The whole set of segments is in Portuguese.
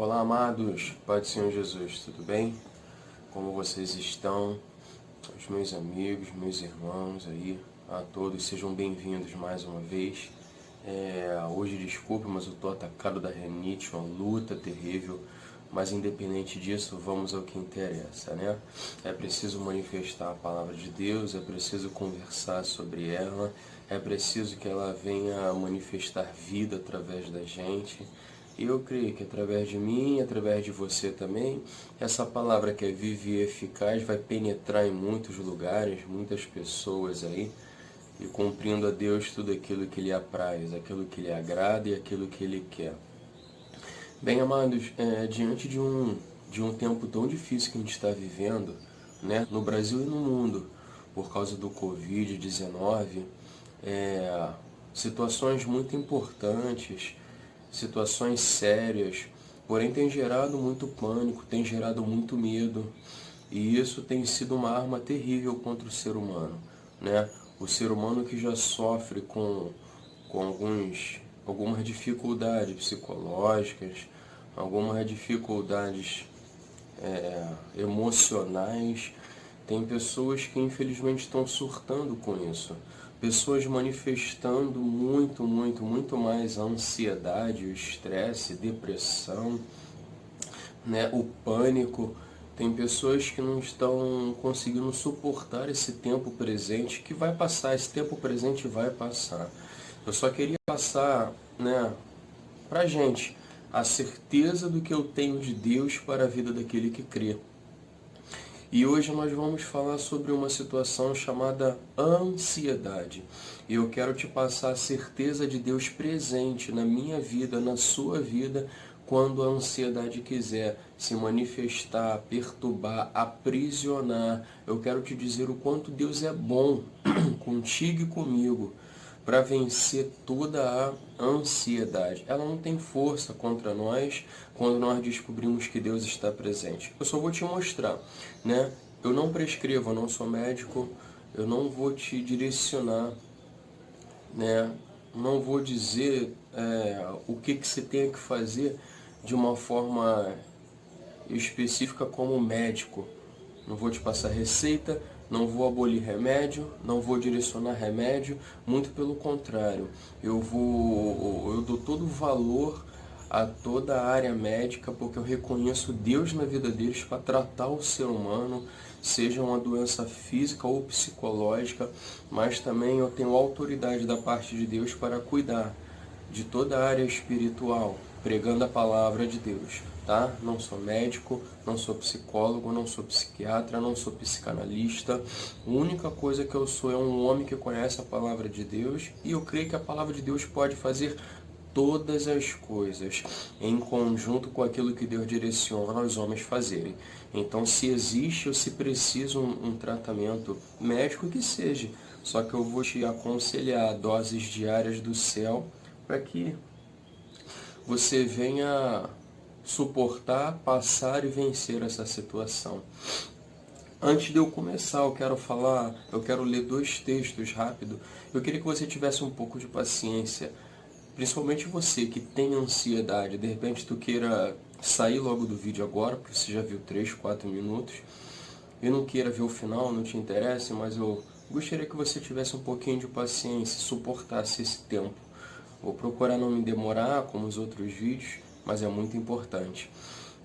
Olá, amados, Pai do Senhor Jesus, tudo bem? Como vocês estão? Os meus amigos, meus irmãos aí, a todos, sejam bem-vindos mais uma vez. Hoje, desculpe, mas eu estou atacado da rinite, uma luta terrível, mas independente disso, vamos ao que interessa, né? É preciso manifestar a palavra de Deus, é preciso conversar sobre ela, é preciso que ela venha manifestar vida através da gente. E eu creio que através de mim, através de você também, essa palavra que é viva e eficaz vai penetrar em muitos lugares, muitas pessoas aí, e cumprindo a Deus tudo aquilo que lhe apraz, aquilo que lhe agrada e aquilo que Ele quer. Bem, amados, diante de um tempo tão difícil que a gente está vivendo, né, no Brasil e no mundo, por causa do Covid-19, situações muito importantes, situações sérias, porém tem gerado muito pânico, tem gerado muito medo, e isso tem sido uma arma terrível contra o ser humano, né? O ser humano que já sofre com algumas dificuldades psicológicas, algumas dificuldades emocionais. Tem pessoas que infelizmente estão surtando com isso. Pessoas manifestando muito mais a ansiedade, o estresse, depressão, né, o pânico. Tem pessoas que não estão conseguindo suportar esse tempo presente, que vai passar, esse tempo presente vai passar. Eu só queria passar, né, pra gente a certeza do que eu tenho de Deus para a vida daquele que crê. E hoje nós vamos falar sobre uma situação chamada ansiedade. E eu quero te passar a certeza de Deus presente na minha vida, na sua vida, quando a ansiedade quiser se manifestar, perturbar, aprisionar. Eu quero te dizer o quanto Deus é bom contigo e comigo para vencer toda a ansiedade. Ela não tem força contra nós quando nós descobrimos que Deus está presente. Eu só vou te mostrar, né? Eu não prescrevo, eu não sou médico, eu não vou te direcionar, né? Não vou dizer o que você tem que fazer de uma forma específica como médico. Não vou te passar receita, não vou abolir remédio, não vou direcionar remédio, muito pelo contrário. Eu dou todo o valor a toda a área médica, porque eu reconheço Deus na vida deles para tratar o ser humano, seja uma doença física ou psicológica, mas também eu tenho autoridade da parte de Deus para cuidar de toda a área espiritual, pregando a palavra de Deus, tá? Não sou médico, não sou psicólogo, não sou psiquiatra, não sou psicanalista. A única coisa que eu sou é um homem que conhece a palavra de Deus, e eu creio que a palavra de Deus pode fazer todas as coisas em conjunto com aquilo que Deus direciona os homens fazerem. Então, se existe ou se precisa um tratamento médico, que seja, só que eu vou te aconselhar doses diárias do céu para que você venha suportar, passar e vencer essa situação. Antes de eu começar, eu quero ler 2 textos rápido. Eu queria que você tivesse um pouco de paciência, principalmente você que tem ansiedade. De repente tu queira sair logo do vídeo agora, porque você já viu 3, 4 minutos, e não queira ver o final, não te interessa, mas eu gostaria que você tivesse um pouquinho de paciência, suportasse esse tempo. Vou procurar não me demorar, como os outros vídeos, mas é muito importante.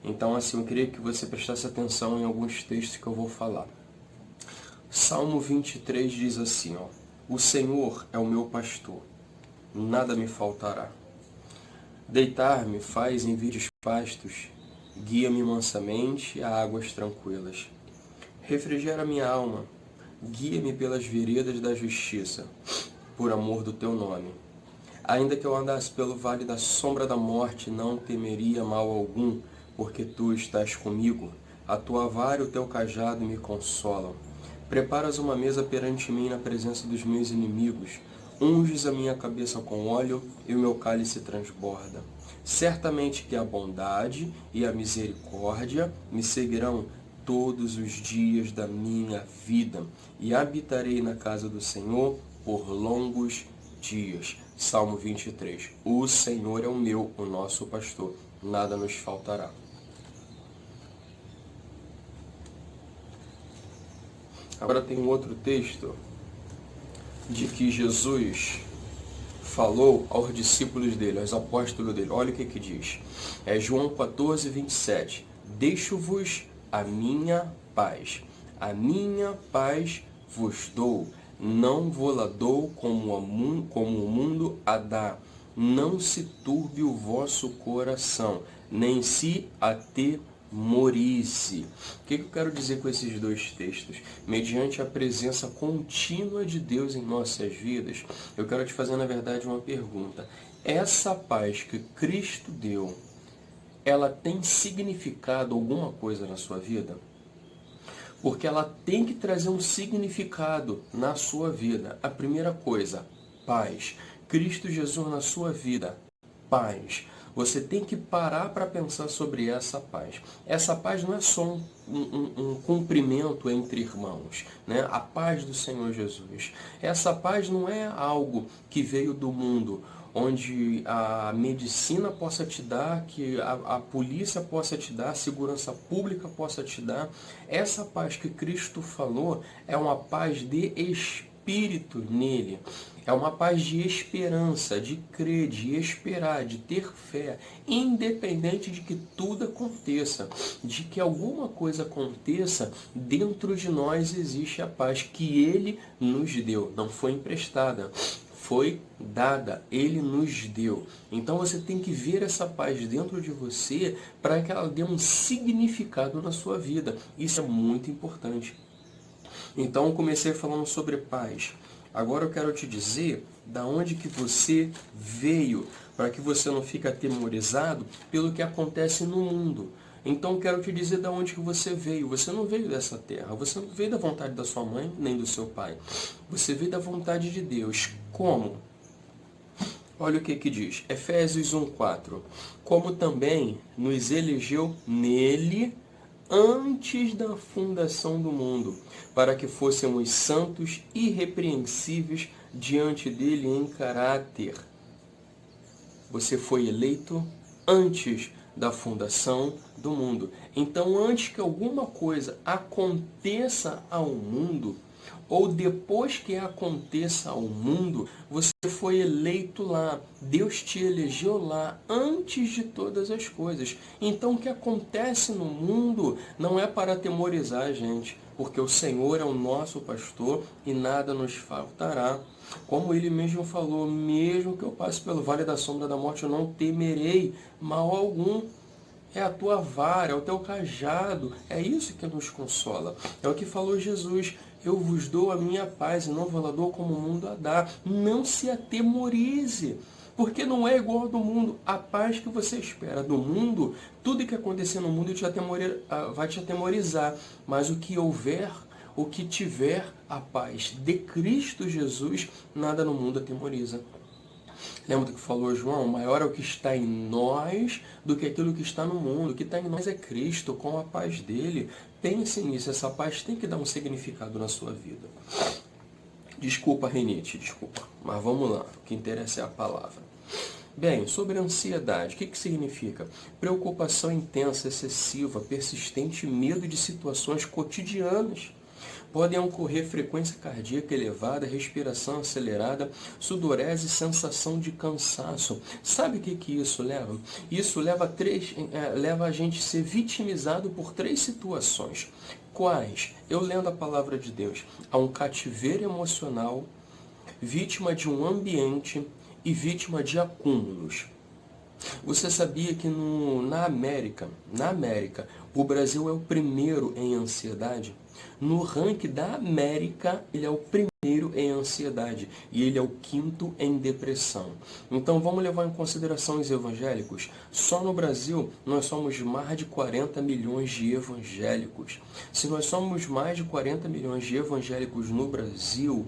Então, assim, eu queria que você prestasse atenção em alguns textos que eu vou falar. Salmo 23 diz assim, ó: O Senhor é o meu pastor, nada me faltará. Deitar-me faz em verdes pastos, guia-me mansamente a águas tranquilas. Refrigera minha alma, guia-me pelas veredas da justiça, por amor do teu nome. Ainda que eu andasse pelo vale da sombra da morte, não temeria mal algum, porque tu estás comigo. A tua vara e o teu cajado me consolam. Preparas uma mesa perante mim na presença dos meus inimigos. Unges a minha cabeça com óleo e o meu cálice transborda. Certamente que a bondade e a misericórdia me seguirão todos os dias da minha vida, e habitarei na casa do Senhor por longos dias. Salmo 23. O Senhor é o nosso pastor, nada nos faltará. Agora tem um outro texto de que Jesus falou aos discípulos dele, aos apóstolos dele. Olha o que diz. É João 14, 27. Deixo-vos a minha paz vos dou. Não vou-la dou como o mundo a dá. Não se turbe o vosso coração, nem se atemorize. O que eu quero dizer com esses dois textos? Mediante a presença contínua de Deus em nossas vidas, eu quero te fazer, na verdade, uma pergunta. Essa paz que Cristo deu, ela tem significado alguma coisa na sua vida? Porque ela tem que trazer um significado na sua vida. A primeira coisa, paz. Cristo Jesus na sua vida, paz. Você tem que parar para pensar sobre essa paz. Essa paz não é só um cumprimento entre irmãos, né? A paz do Senhor Jesus. Essa paz não é algo que veio do mundo, onde a medicina possa te dar, que a polícia possa te dar, a segurança pública possa te dar. Essa paz que Cristo falou é uma paz de espírito nele. É uma paz de esperança, de crer, de esperar, de ter fé, independente de que tudo aconteça, de que alguma coisa aconteça, dentro de nós existe a paz que Ele nos deu, não foi emprestada. Foi dada, Ele nos deu. Então você tem que ver essa paz dentro de você para que ela dê um significado na sua vida. Isso é muito importante. Então eu comecei falando sobre paz. Agora eu quero te dizer da onde que você veio, para que você não fique atemorizado pelo que acontece no mundo. Então eu quero te dizer da onde que você veio. Você não veio dessa terra, você não veio da vontade da sua mãe, nem do seu pai. Você veio da vontade de Deus. Como? Olha o que diz. Efésios 1:4. Como também nos elegeu nele antes da fundação do mundo, para que fôssemos santos e irrepreensíveis diante dele em caráter. Você foi eleito antes da fundação do mundo. Então, antes que alguma coisa aconteça ao mundo, ou depois que aconteça ao mundo, você foi eleito lá. Deus te elegeu lá antes de todas as coisas. Então o que acontece no mundo não é para atemorizar a gente, porque o Senhor é o nosso pastor e nada nos faltará. Como Ele mesmo falou, mesmo que eu passe pelo vale da sombra da morte, eu não temerei mal algum. É a tua vara, é o teu cajado, é isso que nos consola. É o que falou Jesus. Eu vos dou a minha paz e não vos dou como o mundo a dá. Não se atemorize, porque não é igual ao do mundo. A paz que você espera do mundo, tudo que acontecer no mundo vai te atemorizar. Mas o que houver, o que tiver a paz de Cristo Jesus, nada no mundo atemoriza. Lembra do que falou João? Maior é o que está em nós do que aquilo que está no mundo. O que está em nós é Cristo, com a paz dele. Pense nisso, essa paz tem que dar um significado na sua vida. Desculpa, Renite, desculpa. Mas vamos lá, o que interessa é a palavra. Bem, sobre a ansiedade, o que significa? Preocupação intensa, excessiva, persistente, medo de situações cotidianas. Podem ocorrer frequência cardíaca elevada, respiração acelerada, sudorese e sensação de cansaço. Sabe o que isso leva? Isso leva a gente a ser vitimizado por 3 situações. Quais? Eu lendo a palavra de Deus. Há um cativeiro emocional, vítima de um ambiente e vítima de acúmulos. Você sabia que na América, o Brasil é o primeiro em ansiedade? No ranking da América, ele é o primeiro em ansiedade e ele é o 5º em depressão. Então vamos levar em consideração os evangélicos. Só no Brasil nós somos mais de 40 milhões de evangélicos. Se nós somos mais de 40 milhões de evangélicos no Brasil,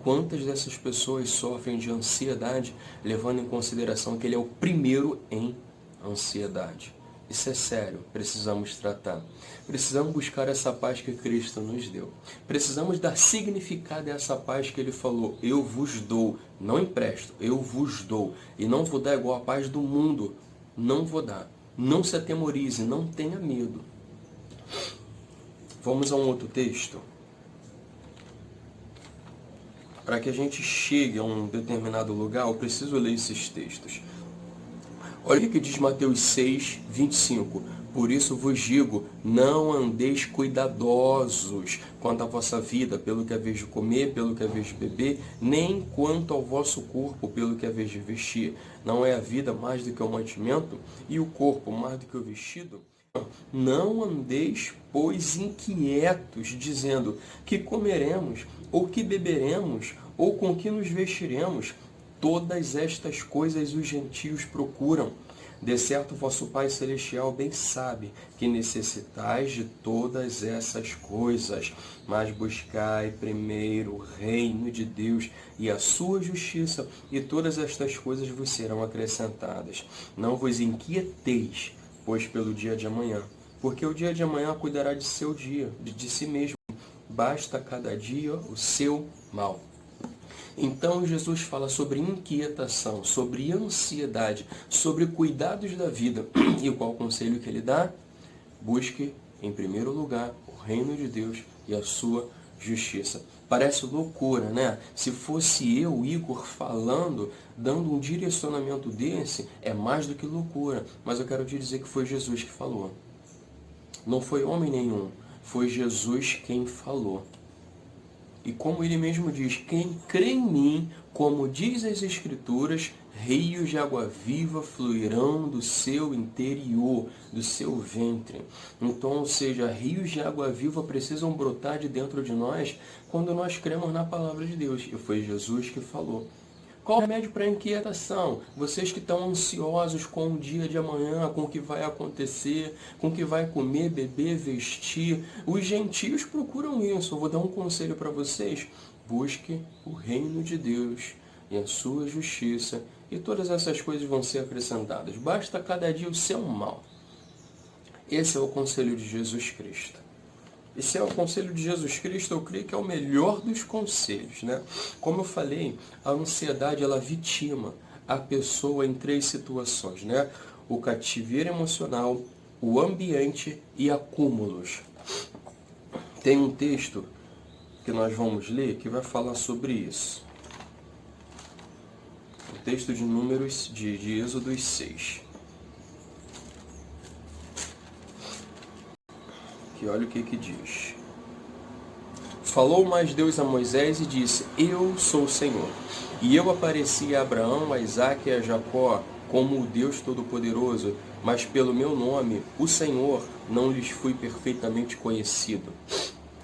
quantas dessas pessoas sofrem de ansiedade, levando em consideração que ele é o primeiro em ansiedade? Isso é sério, precisamos tratar. Precisamos buscar essa paz que Cristo nos deu. Precisamos dar significado a essa paz que Ele falou, eu vos dou, não empresto, eu vos dou. E não vou dar igual a paz do mundo, não vou dar. Não se atemorize, não tenha medo. Vamos a um outro texto. Para que a gente chegue a um determinado lugar, eu preciso ler esses textos. Olha o que diz Mateus 6, 25. Por isso vos digo, não andeis cuidadosos quanto à vossa vida, pelo que é vez de comer, pelo que é vez de beber, nem quanto ao vosso corpo, pelo que é vez de vestir. Não é a vida mais do que o mantimento, e o corpo mais do que o vestido? Não andeis, pois, inquietos, dizendo que comeremos, ou que beberemos, ou com que nos vestiremos. Todas estas coisas os gentios procuram. De certo, vosso Pai Celestial bem sabe que necessitais de todas essas coisas. Mas buscai primeiro o reino de Deus e a sua justiça, e todas estas coisas vos serão acrescentadas. Não vos inquieteis, pois pelo dia de amanhã, porque o dia de amanhã cuidará de seu dia, de si mesmo. Basta cada dia o seu mal. Então Jesus fala sobre inquietação, sobre ansiedade, sobre cuidados da vida. E qual o conselho que ele dá? Busque, em primeiro lugar, o reino de Deus e a sua justiça. Parece loucura, né? Se fosse eu, Igor, falando, dando um direcionamento desse, é mais do que loucura. Mas eu quero te dizer que foi Jesus que falou. Não foi homem nenhum, foi Jesus quem falou. E como ele mesmo diz, quem crê em mim, como diz as Escrituras, rios de água viva fluirão do seu interior, do seu ventre. Então, ou seja, rios de água viva precisam brotar de dentro de nós quando nós cremos na palavra de Deus. E foi Jesus que falou. Qual o remédio para a inquietação? Vocês que estão ansiosos com o dia de amanhã, com o que vai acontecer, com o que vai comer, beber, vestir. Os gentios procuram isso. Eu vou dar um conselho para vocês. Busque o reino de Deus e a sua justiça, e todas essas coisas vão ser acrescentadas. Basta cada dia o seu mal. Esse é o conselho de Jesus Cristo. Esse é o conselho de Jesus Cristo, eu creio que é o melhor dos conselhos, né? Como eu falei, a ansiedade, ela vitima a pessoa em 3 situações, né? O cativeiro emocional, o ambiente e acúmulos. Tem um texto que nós vamos ler que vai falar sobre isso. O texto de Números, de Êxodo 6. Que olha o que diz. Falou mais Deus a Moisés e disse, eu sou o Senhor. E eu apareci a Abraão, a Isaque e a Jacó como o Deus Todo-Poderoso, mas pelo meu nome, o Senhor, não lhes fui perfeitamente conhecido.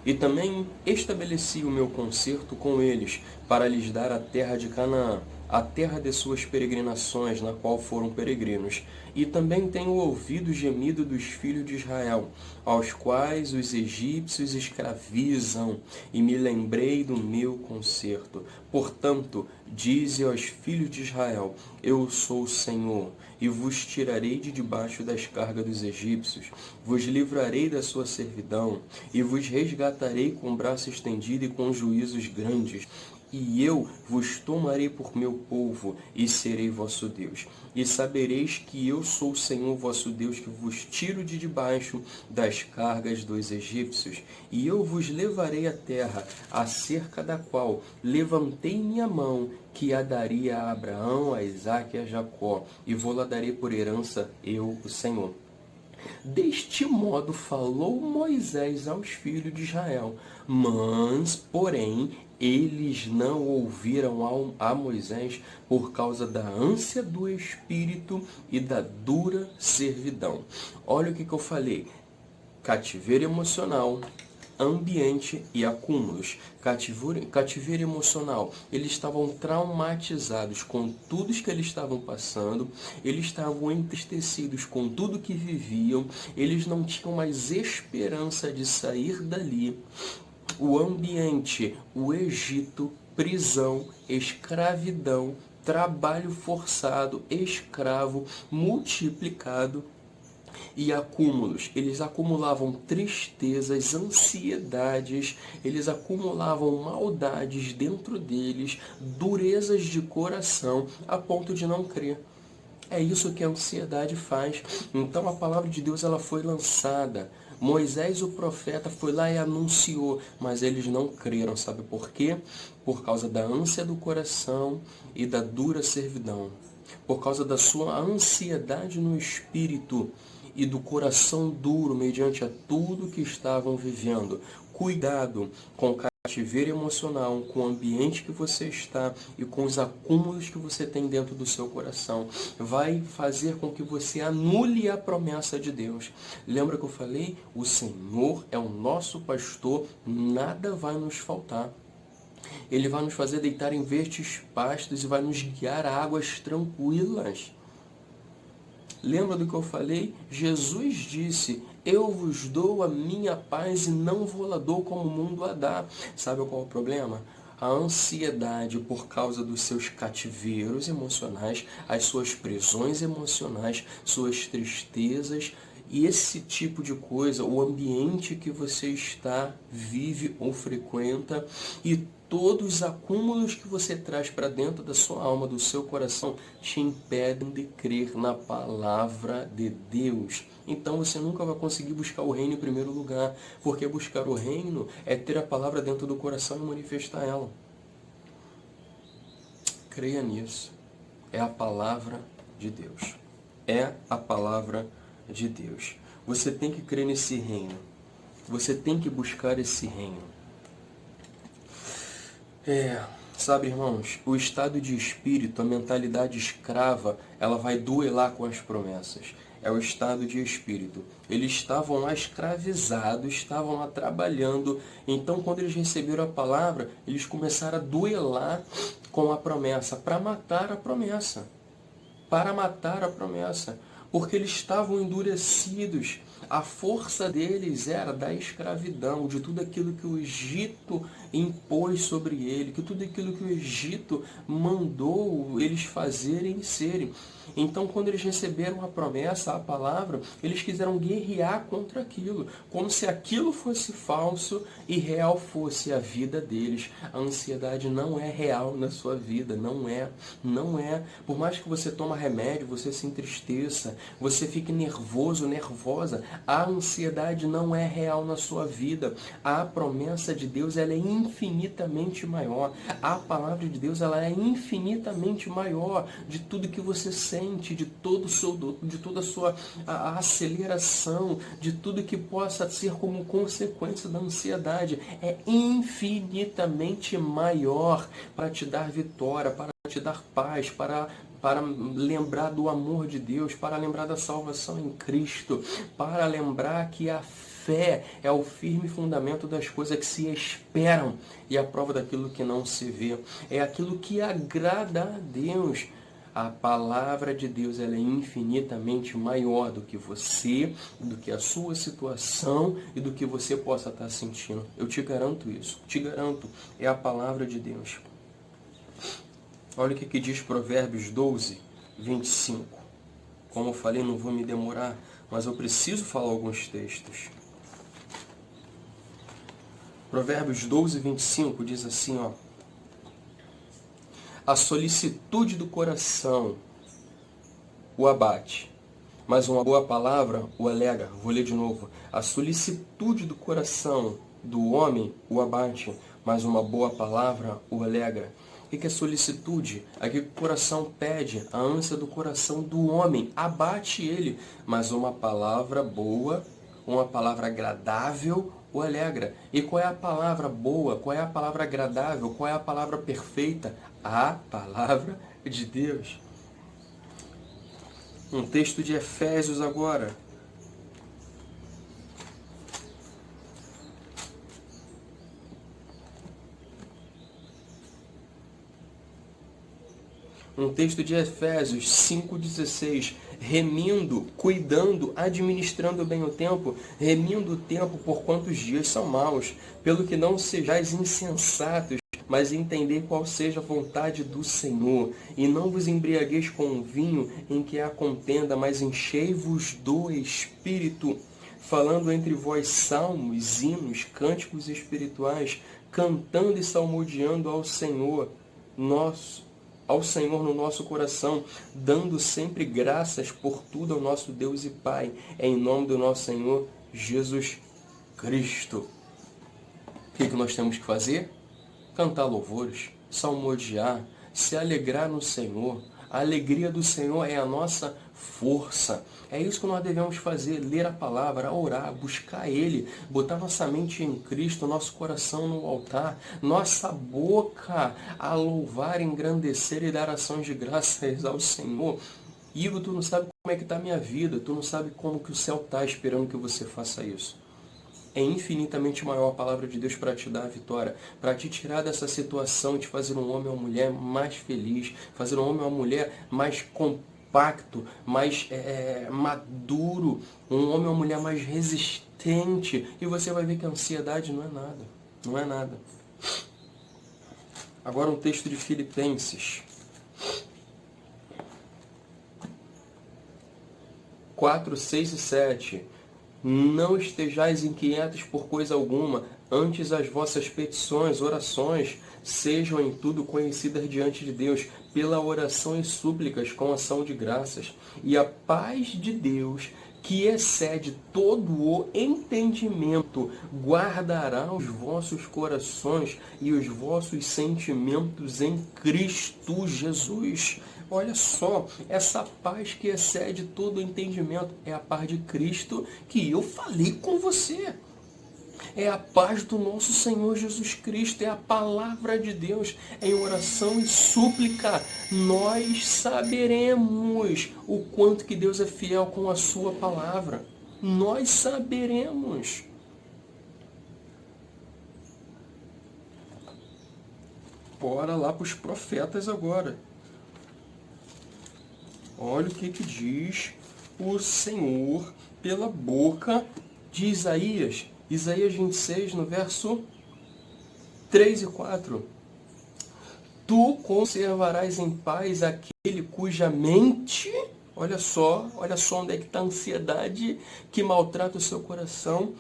E também estabeleci o meu concerto com eles, para lhes dar a terra de Canaã, a terra de suas peregrinações, na qual foram peregrinos. E também tenho ouvido o gemido dos filhos de Israel, aos quais os egípcios escravizam, e me lembrei do meu concerto. Portanto, dize aos filhos de Israel, eu sou o Senhor, e vos tirarei de debaixo das cargas dos egípcios, vos livrarei da sua servidão, e vos resgatarei com o braço estendido e com juízos grandes. E eu vos tomarei por meu povo, e serei vosso Deus. E sabereis que eu sou o Senhor vosso Deus, que vos tiro de debaixo das cargas dos egípcios. E eu vos levarei à terra, acerca da qual levantei minha mão, que a daria a Abraão, a Isaque e a Jacó, e vou-la darei por herança, eu, o Senhor. Deste modo falou Moisés aos filhos de Israel, mas, porém, eles não ouviram a Moisés por causa da ânsia do espírito e da dura servidão. Olha o que eu falei, cativeiro emocional, ambiente e acúmulos. Cativeiro emocional. Eles estavam traumatizados com tudo que eles estavam passando, eles estavam entristecidos com tudo que viviam, eles não tinham mais esperança de sair dali. O ambiente, o Egito, prisão, escravidão, trabalho forçado, escravo, multiplicado. e acúmulos. Eles acumulavam tristezas, ansiedades, eles acumulavam maldades dentro deles, durezas de coração, a ponto de não crer. É isso que a ansiedade faz. Então a palavra de Deus ela foi lançada. Moisés, o profeta, foi lá e anunciou, mas eles não creram. Sabe por quê? Por causa da ânsia do coração e da dura servidão. Por causa da sua ansiedade no espírito e do coração duro mediante a tudo que estavam vivendo. Cuidado com o cativeiro emocional, com o ambiente que você está e com os acúmulos que você tem dentro do seu coração. Vai fazer com que você anule a promessa de Deus. Lembra que eu falei? O Senhor é o nosso pastor, nada vai nos faltar. Ele vai nos fazer deitar em verdes pastos e vai nos guiar a águas tranquilas. Lembra do que eu falei? Jesus disse, eu vos dou a minha paz e não vou lá dou como o mundo a dá. Sabe qual é o problema? A ansiedade por causa dos seus cativeiros emocionais, as suas prisões emocionais, suas tristezas e esse tipo de coisa, o ambiente que você está, vive ou frequenta e todos os acúmulos que você traz para dentro da sua alma, do seu coração, te impedem de crer na palavra de Deus. Então você nunca vai conseguir buscar o reino em primeiro lugar, porque buscar o reino é ter a palavra dentro do coração e manifestar ela. Creia nisso. É a palavra de Deus. É a palavra de Deus. Você tem que crer nesse reino. Você tem que buscar esse reino. Sabe, irmãos, o estado de espírito, a mentalidade escrava, ela vai duelar com as promessas. É o estado de espírito. Eles estavam lá escravizados, estavam lá trabalhando. Então, quando eles receberam a palavra, eles começaram a duelar com a promessa, para matar a promessa. Para matar a promessa. Porque eles estavam endurecidos. A força deles era da escravidão, de tudo aquilo que o Egito impôs sobre ele, que tudo aquilo que o Egito mandou eles fazerem e serem. Então, quando eles receberam a promessa, a palavra, eles quiseram guerrear contra aquilo, como se aquilo fosse falso e real fosse a vida deles. A ansiedade não é real na sua vida, não é. Por mais que você tome remédio, você se entristeça, você fique nervoso, nervosa, a ansiedade não é real na sua vida. A promessa de Deus ela é infinitamente maior. A palavra de Deus ela é infinitamente maior de tudo que você sente, de toda a sua aceleração, de tudo que possa ser como consequência da ansiedade. É infinitamente maior para te dar vitória, para te dar paz, para lembrar do amor de Deus, para lembrar da salvação em Cristo, para lembrar que a fé é o firme fundamento das coisas que se esperam e a prova daquilo que não se vê. É aquilo que agrada a Deus. A palavra de Deus ela é infinitamente maior do que você, do que a sua situação e do que você possa estar sentindo. Eu te garanto isso. Te garanto. É a palavra de Deus. Olha o que diz Provérbios 12, 25. Como eu falei, não vou me demorar, mas eu preciso falar alguns textos. Provérbios 12, 25 diz assim, ó. A solicitude do coração o abate, mas uma boa palavra o alegra. Vou ler de novo. A solicitude do coração do homem o abate, mas uma boa palavra o alegra. O que é solicitude? Aqui o coração pede, a ânsia do coração do homem, abate ele, mas uma palavra boa, uma palavra agradável o alegra. E qual é a palavra boa? Qual é a palavra agradável? Qual é a palavra perfeita? A palavra de Deus. Um texto de Efésios agora. Um texto de Efésios 5,16, remindo, cuidando, administrando bem o tempo, remindo o tempo por quantos dias são maus, pelo que não sejais insensatos, mas entendei qual seja a vontade do Senhor. E não vos embriagueis com o vinho em que há contenda, mas enchei-vos do Espírito, falando entre vós salmos, hinos, cânticos espirituais, cantando e salmodiando ao Senhor no nosso coração, dando sempre graças por tudo ao nosso Deus e Pai, em nome do nosso Senhor Jesus Cristo. O que nós temos que fazer? Cantar louvores, salmodiar, se alegrar no Senhor. A alegria do Senhor é a nossa força. É isso que nós devemos fazer, ler a palavra, orar, buscar Ele, botar nossa mente em Cristo, nosso coração no altar, nossa boca a louvar, engrandecer e dar ações de graças ao Senhor. Igor, tu não sabe como é que está a minha vida, tu não sabe como que o céu está esperando que você faça isso. É infinitamente maior a palavra de Deus para te dar a vitória, para te tirar dessa situação e te fazer um homem ou uma mulher mais feliz, fazer um homem ou uma mulher mais compacto, mais maduro, um homem ou uma mulher mais resistente. E você vai ver que a ansiedade não é nada, não é nada. Agora um texto de Filipenses 4, 6 e 7. Não estejais inquietos por coisa alguma, antes as vossas petições, orações, sejam em tudo conhecidas diante de Deus, pela oração e súplicas com ação de graças. E a paz de Deus, que excede todo o entendimento, guardará os vossos corações e os vossos sentimentos em Cristo Jesus. Olha só, essa paz que excede todo o entendimento é a paz de Cristo que eu falei com você. É a paz do nosso Senhor Jesus Cristo, é a palavra de Deus, em oração e súplica. Nós saberemos o quanto que Deus é fiel com a sua palavra. Nós saberemos. Bora lá para os profetas agora. Olha o que diz o Senhor pela boca de Isaías. Isaías 26, no verso 3 e 4. Tu conservarás em paz aquele cuja mente... Olha só onde é que está a ansiedade que maltrata o seu coração.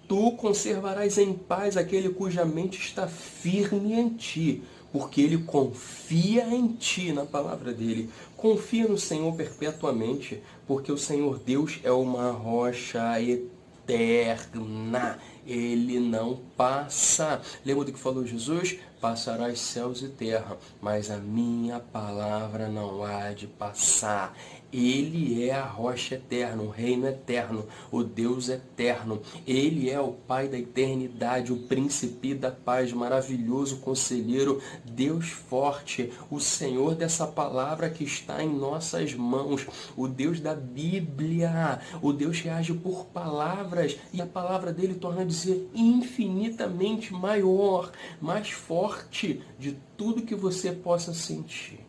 Tu conservarás em paz aquele cuja mente está firme em ti, porque ele confia em ti, na palavra dele. Confia no Senhor perpetuamente, porque o Senhor Deus é uma rocha eterna. Ele não passa. Lembra do que falou Jesus? Passarás céus e terra, mas a minha palavra não há de passar. Ele é a rocha eterna, o reino eterno, o Deus eterno. Ele é o Pai da eternidade, o príncipe da paz, maravilhoso conselheiro, Deus forte, o Senhor dessa palavra que está em nossas mãos, o Deus da Bíblia, o Deus que age por palavras, e a palavra dele torna a dizer infinitamente maior, mais forte de tudo que você possa sentir.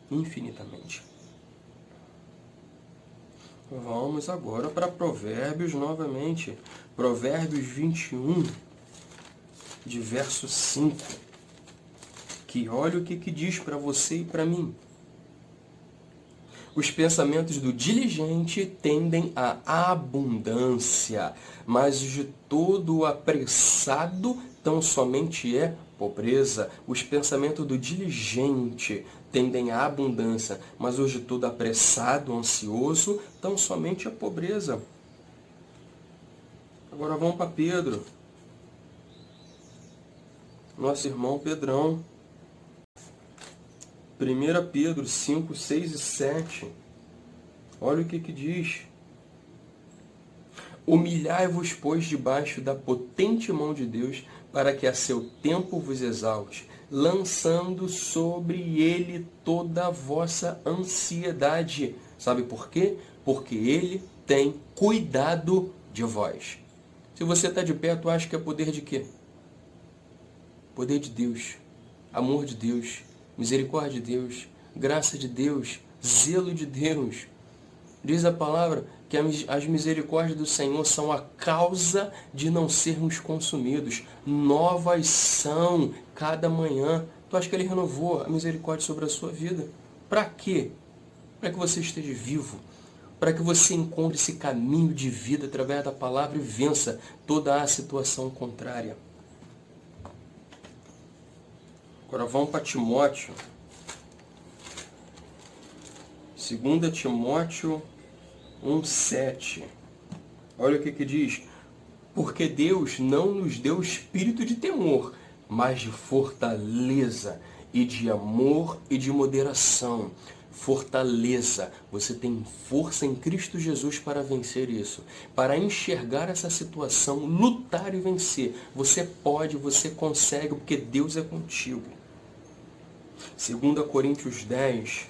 Infinitamente. Vamos agora para Provérbios novamente. Provérbios 21, de verso 5. Que olha o que diz para você e para mim. Os pensamentos do diligente tendem à abundância, mas os de todo apressado tão somente é pobreza. Os pensamentos do diligente tendem à abundância, mas os de todo apressado, ansioso, tão somente é pobreza. Agora vamos para Pedro. Nosso irmão Pedrão. 1 Pedro 5, 6 e 7. Olha o que diz. Humilhai-vos, pois, debaixo da potente mão de Deus, para que a seu tempo vos exalte, lançando sobre ele toda a vossa ansiedade. Sabe por quê? Porque ele tem cuidado de vós. Se você está de pé, tu acha que é poder de quê? Poder de Deus, amor de Deus, misericórdia de Deus, graça de Deus, zelo de Deus. Diz a palavra que as misericórdias do Senhor são a causa de não sermos consumidos. Novas são cada manhã. Tu acha que Ele renovou a misericórdia sobre a sua vida? Para quê? Para que você esteja vivo. Para que você encontre esse caminho de vida através da palavra e vença toda a situação contrária. Agora vamos para Timóteo. 2 Timóteo 1,7. Olha o que diz. Porque Deus não nos deu espírito de temor, mas de fortaleza e de amor e de moderação. Fortaleza. Você tem força em Cristo Jesus para vencer isso. Para enxergar essa situação, lutar e vencer. Você pode, você consegue, porque Deus é contigo. 2 Coríntios 10,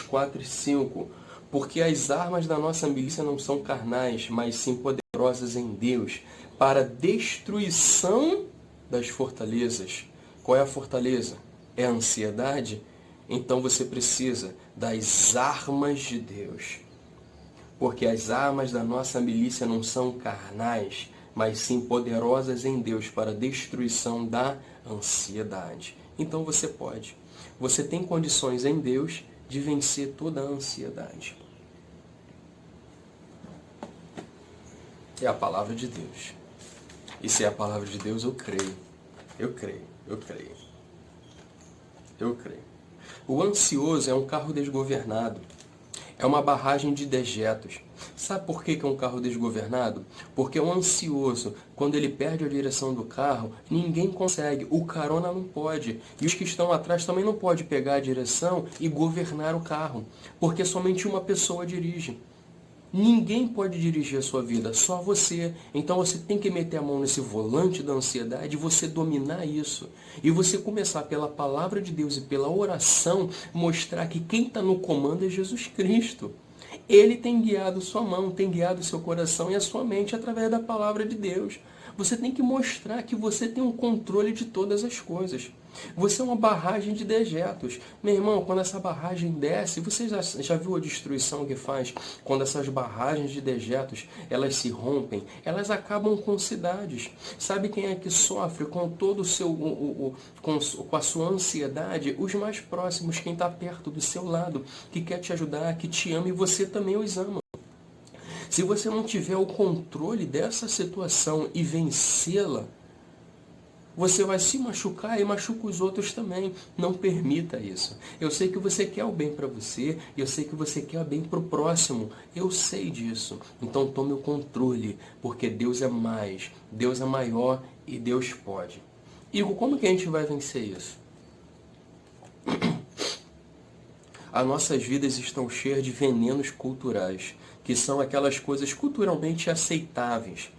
4 e 5. Porque as armas da nossa milícia não são carnais, mas sim poderosas em Deus, para destruição das fortalezas. Qual é a fortaleza? É a ansiedade? Então você precisa das armas de Deus. Porque as armas da nossa milícia não são carnais, mas sim poderosas em Deus para a destruição da ansiedade. Então você pode. Você tem condições em Deus de vencer toda a ansiedade. É a palavra de Deus. E se é a palavra de Deus, eu creio. Eu creio. O ansioso é um carro desgovernado. É uma barragem de dejetos. Sabe por que é um carro desgovernado? Porque o ansioso, quando ele perde a direção do carro, ninguém consegue. O carona não pode. E os que estão atrás também não podem pegar a direção e governar o carro. Porque somente uma pessoa dirige. Ninguém pode dirigir a sua vida, só você. Então você tem que meter a mão nesse volante da ansiedade e você dominar isso. E você começar pela palavra de Deus e pela oração, mostrar que quem está no comando é Jesus Cristo. Ele tem guiado sua mão, tem guiado seu coração e a sua mente através da palavra de Deus. Você tem que mostrar que você tem um controle de todas as coisas. Você é uma barragem de dejetos. Meu irmão, quando essa barragem desce, você já viu a destruição que faz? Quando essas barragens de dejetos, elas se rompem, elas acabam com cidades. Sabe quem é que sofre com todo o seu, com a sua ansiedade? Os mais próximos, quem está perto do seu lado, que quer te ajudar, que te ama e você também os ama. Se você não tiver o controle dessa situação e vencê-la, você vai se machucar e machuca os outros também. Não permita isso. Eu sei que você quer o bem para você, eu sei que você quer o bem para o próximo. Eu sei disso. Então tome o controle, porque Deus é mais, Deus é maior e Deus pode. Igor, como que a gente vai vencer isso? As nossas vidas estão cheias de venenos culturais, que são aquelas coisas culturalmente aceitáveis,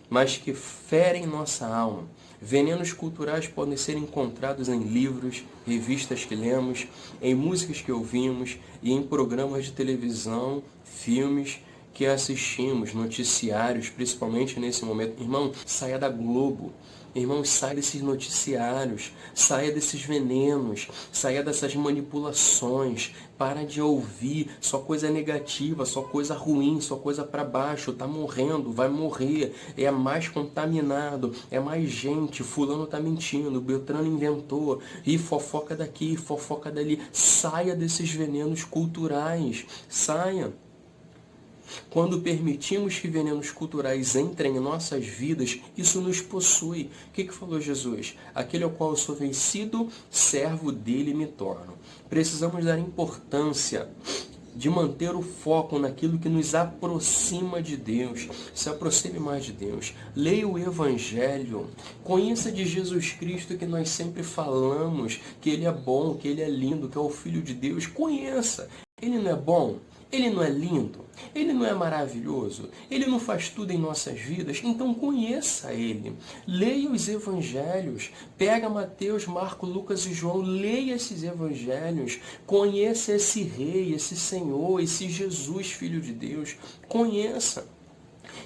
mas que ferem nossa alma. Venenos culturais podem ser encontrados em livros, revistas que lemos, em músicas que ouvimos e em programas de televisão, filmes que assistimos, noticiários, principalmente nesse momento. Irmão, saia da Globo. Irmão, saia desses noticiários, saia desses venenos, saia dessas manipulações, para de ouvir só coisa negativa, só coisa ruim, só coisa para baixo, tá morrendo, vai morrer, é mais contaminado, é mais gente, fulano tá mentindo, Beltrano inventou, e fofoca daqui, fofoca dali. Saia desses venenos culturais, saia. Quando permitimos que venenos culturais entrem em nossas vidas, isso nos possui. O que falou Jesus? Aquele ao qual eu sou vencido, servo dele me torno. Precisamos dar importância de manter o foco naquilo que nos aproxima de Deus. Se aproxime mais de Deus. Leia o Evangelho. Conheça de Jesus Cristo que nós sempre falamos, que Ele é bom, que Ele é lindo, que é o Filho de Deus. Conheça. Ele não é bom? Ele não é lindo? Ele não é maravilhoso? Ele não faz tudo em nossas vidas? Então conheça Ele. Leia os evangelhos. Pega Mateus, Marcos, Lucas e João. Leia esses evangelhos. Conheça esse Rei, esse Senhor, esse Jesus, Filho de Deus. Conheça.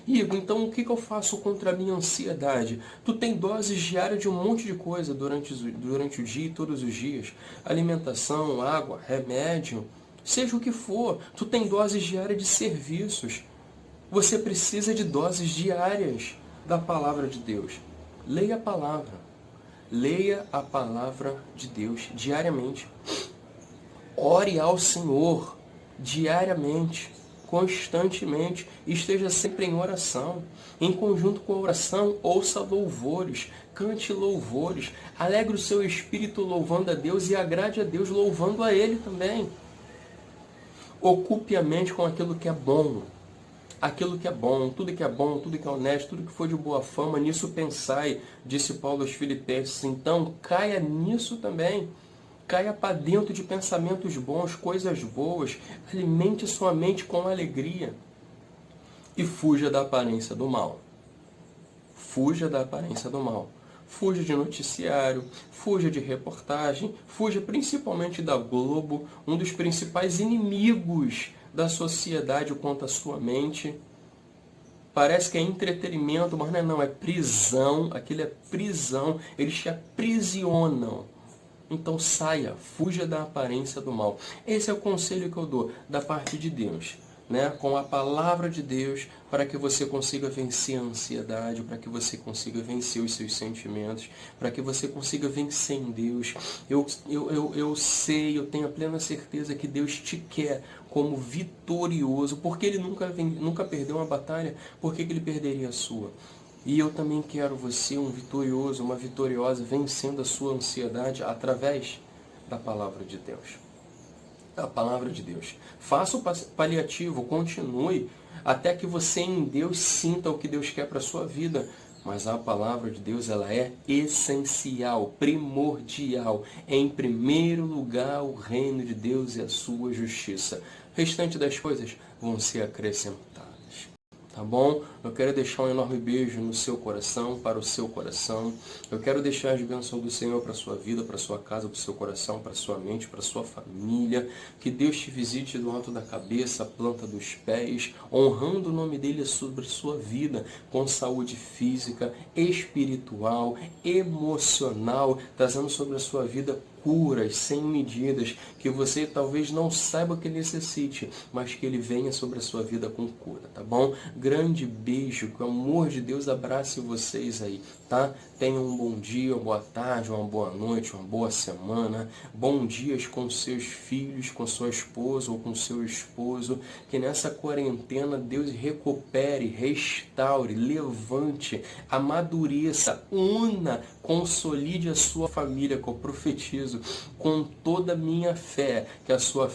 Igor, então o que eu faço contra a minha ansiedade? Tu tem doses diárias de um monte de coisa durante o dia e todos os dias. Alimentação, água, remédio, seja o que for. Tu tem doses diárias de serviços. Você precisa de doses diárias da palavra de Deus. Leia a palavra. Leia a palavra de Deus diariamente. Ore ao Senhor diariamente, constantemente. Esteja sempre em oração. Em conjunto com a oração, ouça louvores, cante louvores. Alegre o seu espírito louvando a Deus e agrade a Deus louvando a Ele também. Ocupe a mente com aquilo que é bom. Aquilo que é bom, tudo que é bom, tudo que é honesto, tudo que for de boa fama, nisso pensai, disse Paulo aos Filipenses. Então, caia nisso também. Caia para dentro de pensamentos bons, coisas boas. Alimente sua mente com alegria. E fuja da aparência do mal. Fuja da aparência do mal. Fuja de noticiário, fuja de reportagem, fuja principalmente da Globo, um dos principais inimigos da sociedade quanto à sua mente. Parece que é entretenimento, mas não é prisão. Aquilo é prisão. Eles te aprisionam. Então saia, fuja da aparência do mal. Esse é o conselho que eu dou da parte de Deus, né? Com a palavra de Deus, para que você consiga vencer a ansiedade, para que você consiga vencer os seus sentimentos, para que você consiga vencer em Deus. Eu sei, eu tenho a plena certeza que Deus te quer como vitorioso, porque Ele nunca perdeu uma batalha, por que Ele perderia a sua? E eu também quero você um vitorioso, uma vitoriosa, vencendo a sua ansiedade através da palavra de Deus. Da palavra de Deus. Faça o paliativo, continue, até que você em Deus sinta o que Deus quer para a sua vida. Mas a palavra de Deus, ela é essencial, primordial. Em primeiro lugar, o reino de Deus e a sua justiça. O restante das coisas vão ser acrescentadas. Tá bom? Eu quero deixar um enorme beijo no seu coração, para o seu coração. Eu quero deixar as bênçãos do Senhor para a sua vida, para a sua casa, para o seu coração, para a sua mente, para a sua família. Que Deus te visite do alto da cabeça, planta dos pés, honrando o nome dEle sobre a sua vida, com saúde física, espiritual, emocional, trazendo sobre a sua vida curas sem medidas, que você talvez não saiba que necessite, mas que Ele venha sobre a sua vida com cura, tá bom? Grande beijo, que o amor de Deus abrace vocês aí, tá? Tenham um bom dia, uma boa tarde, uma boa noite, uma boa semana, bons dias com seus filhos, com sua esposa ou com seu esposo, que nessa quarentena Deus recupere, restaure, levante, amadureça, una, consolide a sua família, que eu profetizo com toda a minha fé, que a sua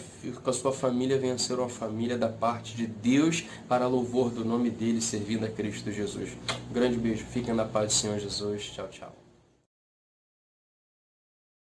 família venha a ser uma família da parte de Deus, para louvor do nome dEle, servindo a Cristo Jesus. Um grande beijo, fiquem na paz do Senhor Jesus. Tchau, tchau.